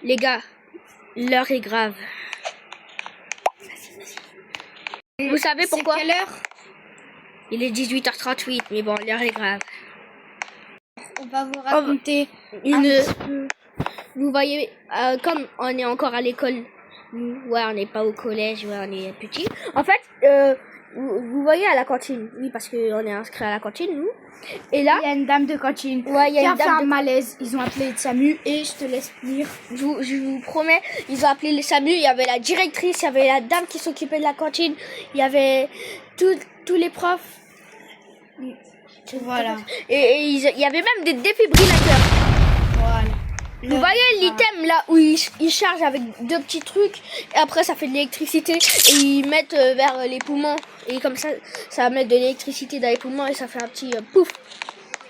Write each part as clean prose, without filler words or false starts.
Les gars, l'heure est grave. Vous savez pourquoi? C'est quelle heure? Il est 18h38, mais bon, l'heure est grave. On va vous raconter Vous voyez, comme on est encore à l'école, ouais, on n'est pas au collège, ouais, on est petit. En fait, vous voyez à la cantine, oui, parce qu'on est inscrit à la cantine, nous. Et là, il y a une dame de cantine ouais, il y a qui une a fait dame un malaise. Ils ont appelé le SAMU et je te laisse lire. Je vous promets, ils ont appelé les SAMU, il y avait la directrice, il y avait la dame qui s'occupait de la cantine, il y avait tous les profs. Voilà. Et il y avait même des défibrillateurs. Voilà. Vous voyez l'item là où ils chargent avec deux petits trucs et après ça fait de l'électricité et ils mettent vers les poumons et comme ça va mettre de l'électricité dans les poumons et ça fait un petit pouf.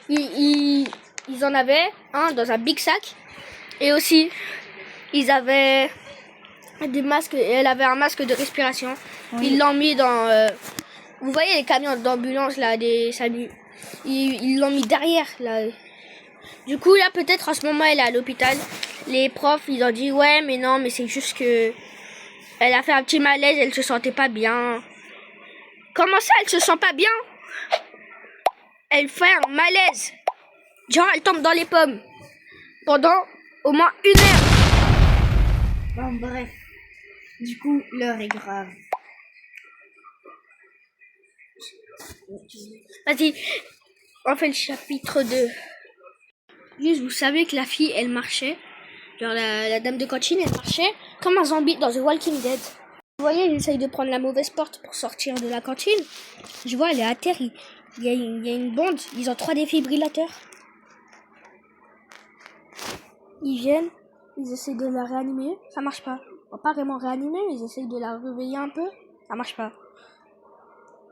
Ils en avaient un dans un big sac et aussi ils avaient des masques et elle avait un masque de respiration. Oui. Ils l'ont mis dans vous voyez les camions d'ambulance là des SAMU. Ils l'ont mis derrière là. Du coup, là, peut-être en ce moment, elle est à l'hôpital. Les profs, ils ont dit, ouais, mais non, mais c'est juste que elle a fait un petit malaise, elle se sentait pas bien. Comment ça, elle se sent pas bien? Elle fait un malaise. Genre, elle tombe dans les pommes. Pendant au moins 1 heure. Bon, bref. Du coup, l'heure est grave. Vas-y, on fait le chapitre 2. Juste, vous savez que la fille, elle marchait. Genre, la dame de cantine, elle marchait comme un zombie dans The Walking Dead. Vous voyez, elle essaye de prendre la mauvaise porte pour sortir de la cantine. Je vois, elle est à terre. Il y a une bande. Ils ont 3 défibrillateurs. Ils viennent. Ils essayent de la réanimer. Ça marche pas. Bon, pas vraiment réanimer, mais ils essayent de la réveiller un peu. Ça marche pas.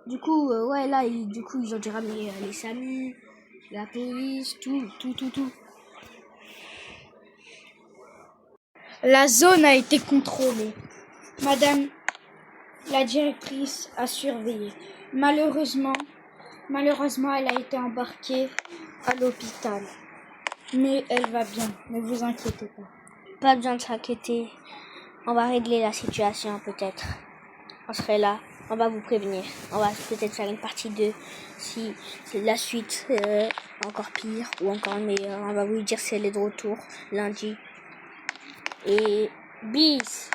Du coup, ouais, là, ils ont dû ramener les SAMU, la police, tout. La zone a été contrôlée. Madame la directrice a surveillé. Malheureusement, elle a été embarquée à l'hôpital. Mais elle va bien, ne vous inquiétez pas. Pas besoin de s'inquiéter. On va régler la situation peut-être. On serait là. On va vous prévenir. On va peut-être faire une partie 2 si c'est la suite encore pire ou encore meilleure. On va vous dire si elle est de retour lundi. Et bis.